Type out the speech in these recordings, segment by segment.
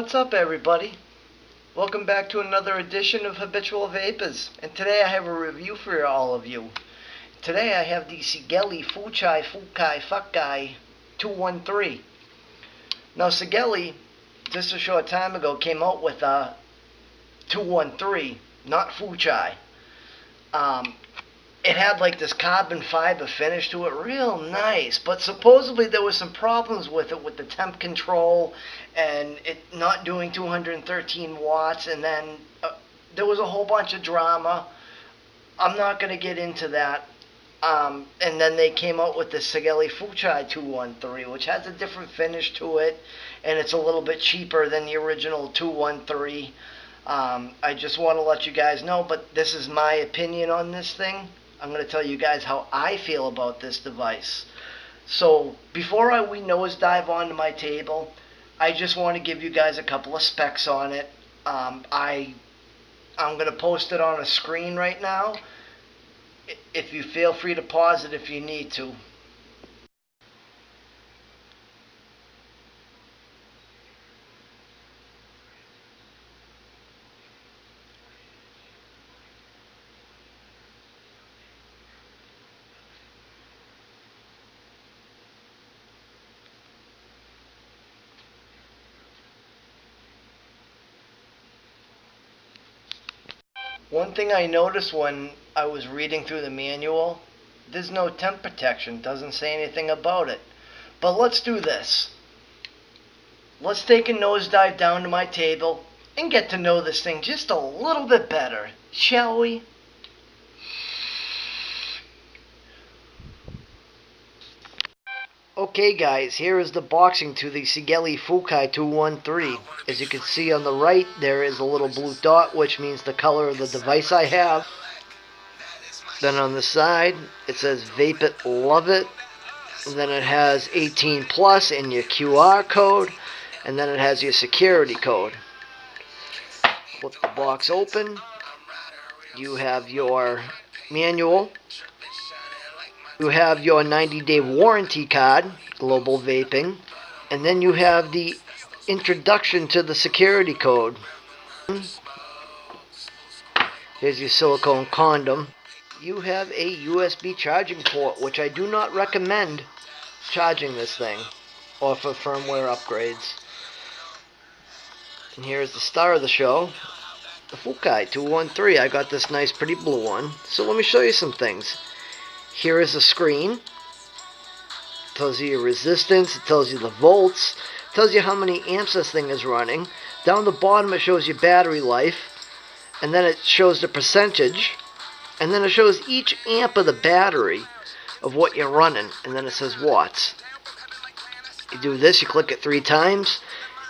What's up, everybody? Welcome back to another edition of Habitual Vapors, and today I have a review for all of you. Today I have the Segelei Fuchai 213. Now Segelei, just a short time ago, came out with a 213, not Fuchai. It had like this carbon fiber finish to it, real nice, but supposedly there was some problems with it, with the temp control and it not doing 213 watts, and then there was a whole bunch of drama. I'm not going to get into that. And then they came out with the Segelei Fuchai 213, which has a different finish to it, and it's a little bit cheaper than the original 213. I just want to let you guys know, but this is my opinion on this thing. I'm going to tell you guys how I feel about this device. So before we nosedive onto my table, I just want to give you guys a couple of specs on it. I'm going to post it on a screen right now. If you feel free to pause it if you need to. One thing I noticed when I was reading through the manual, there's no temp protection, doesn't say anything about it. But let's do this. Let's take a nosedive down to my table and get to know this thing just a little bit better, shall we? Okay guys, here is the boxing to the Segelei Fuchai 213. As you can see on the right, there is a little blue dot, which means the color of the device I have. Then on the side, it says Vape It, Love It. And then it has 18 plus and your QR code. And then it has your security code. Flip the box open. You have your manual. You have your 90-day warranty card, Global Vaping, and then you have the introduction to the security code. Here's your silicone condom. You have a USB charging port, which I do not recommend charging this thing, or for firmware upgrades. And here's the star of the show, the Fuchai 213. I got this nice pretty blue one, so let me show you some things. Here is a screen. It tells you your resistance, it tells you the volts, it tells you how many amps this thing is running. Down the bottom it shows your battery life, and then it shows the percentage, and then it shows each amp of the battery of what you're running, and then it says watts. You do this, you click it 3 times,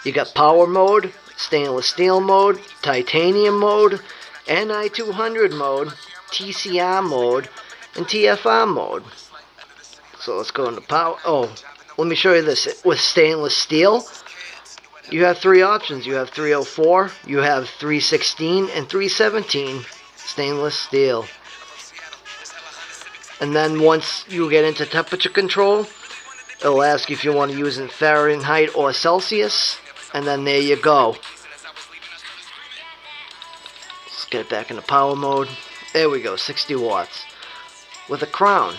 you got power mode, stainless steel mode, titanium mode, Ni200 mode, TCR mode, and TFR mode. So let's go into power. Oh, let me show you this. With stainless steel, you have 3 options. You have 304, you have 316, and 317 stainless steel. And then once you get into temperature control, it'll ask you if you want to use in Fahrenheit or Celsius, and then there you go. Let's get it back into power mode. There we go, 60 watts. With a crown.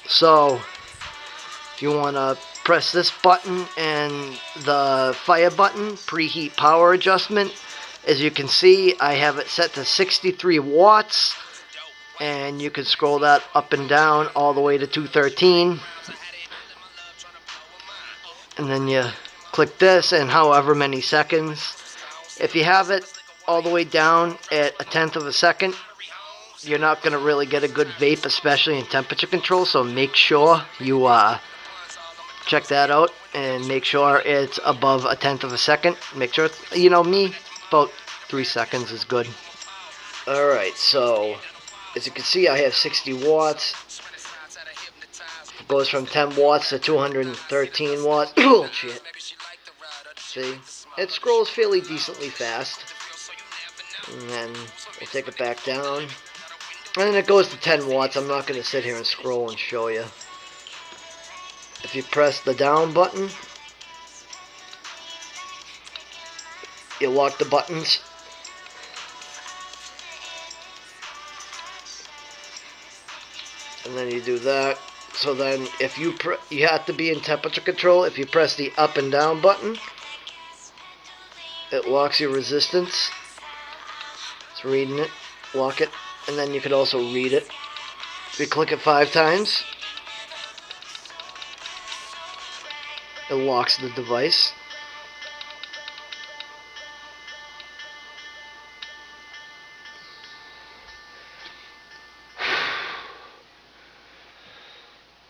So if you want to press this button and the fire button, preheat power adjustment, as you can see I have it set to 63 watts, and you can scroll that up and down all the way to 213, and then you click this and however many seconds. If you have it all the way down at 1/10 of a second, you're not going to really get a good vape, especially in temperature control, so make sure you check that out and make sure it's above 1/10 of a second. Make sure it's, you know me, about 3 seconds is good. Alright, so as you can see I have 60 watts. It goes from 10 watts to 213 watts. Oh shit. See? It scrolls fairly decently fast. And then we'll take it back down. And then it goes to 10 watts. I'm not going to sit here and scroll and show you. If you press the down button, You lock the buttons. And then you do that. So then if you you have to be in temperature control. If you press the up and down button, it locks your resistance. It's reading it. Lock it. And then you can also read it. If you click it 5 times, it locks the device.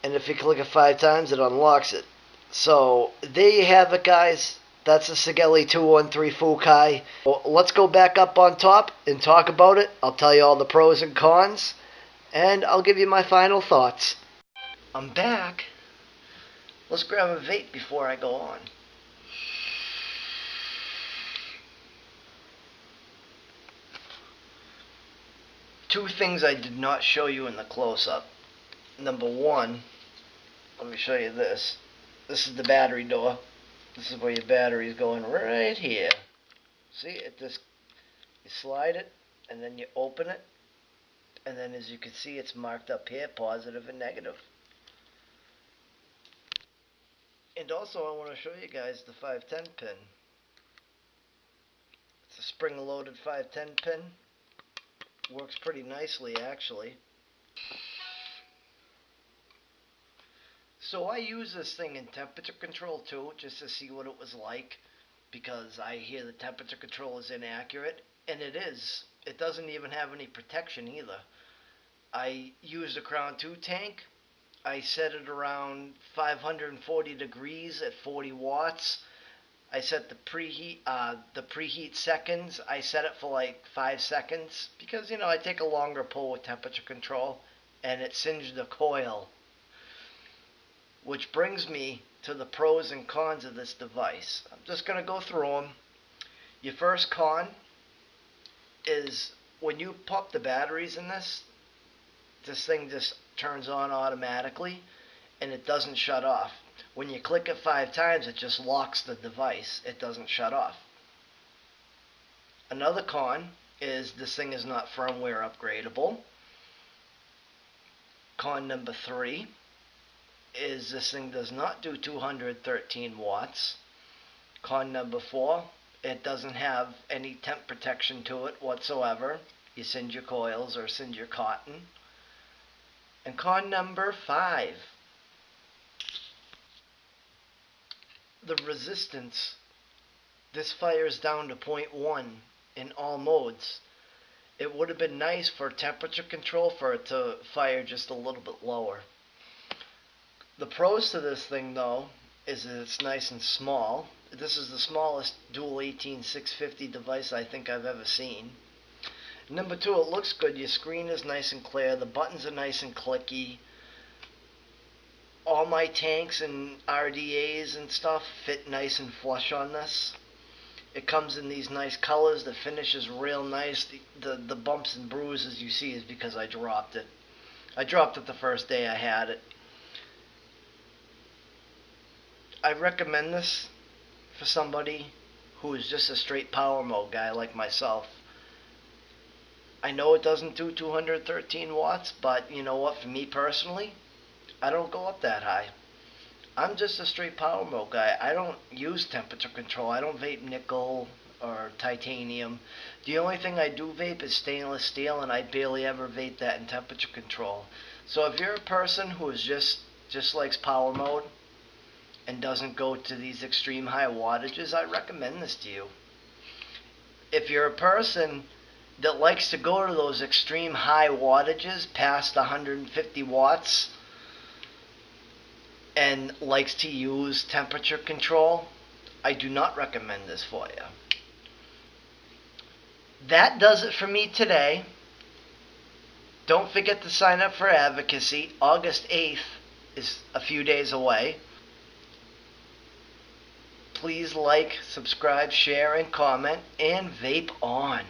And if you click it 5 times, it unlocks it. So there you have it, guys. That's the Segelei 213 Fuchai. Well, let's go back up on top and talk about it. I'll tell you all the pros and cons, and I'll give you my final thoughts. I'm back. Let's grab a vape before I go on. Two things I did not show you in the close-up. Number one, let me show you this. This is the battery door. This is where your battery is going, right here. See, you slide it, and then you open it, and then as you can see, it's marked up here, positive and negative. And also, I want to show you guys the 510 pin. It's a spring-loaded 510 pin. Works pretty nicely, actually. So I use this thing in temperature control too, just to see what it was like, because I hear the temperature control is inaccurate, and it is. It doesn't even have any protection either. I used a Crown 2 tank. I set it around 540 degrees at 40 watts. I set the preheat seconds. I set it for like 5 seconds because, I take a longer pull with temperature control, and it singed the coil. Which brings me to the pros and cons of this device. I'm just going to go through them. Your first con is when you pop the batteries in this thing just turns on automatically and it doesn't shut off. When you click it 5 times, it just locks the device. It doesn't shut off. Another con is this thing is not firmware upgradable. Con number 3 is this thing does not do 213 watts. Con number 4, it doesn't have any temp protection to it whatsoever. You singe your coils or singe your cotton. And con number 5, the resistance. This fires down to 0.1 in all modes. It would have been nice for temperature control for it to fire just a little bit lower. The pros to this thing, though, is that it's nice and small. This is the smallest dual 18650 device I think I've ever seen. Number 2, it looks good. Your screen is nice and clear. The buttons are nice and clicky. All my tanks and RDAs and stuff fit nice and flush on this. It comes in these nice colors. The finish is real nice. The bumps and bruises you see is because I dropped it. I dropped it the first day I had it. I recommend this for somebody who is just a straight power mode guy like myself. I know it doesn't do 213 watts, but you know what? For me personally, I don't go up that high. I'm just a straight power mode guy. I don't use temperature control. I don't vape nickel or titanium. The only thing I do vape is stainless steel, and I barely ever vape that in temperature control. So if you're a person who is just likes power mode and doesn't go to these extreme high wattages, I recommend this to you. If you're a person that likes to go to those extreme high wattages past 150 watts and likes to use temperature control, I do not recommend this for you. That does it for me today. Don't forget to sign up for advocacy. August 8th is a few days away. Please like, subscribe, share, and comment, and vape on.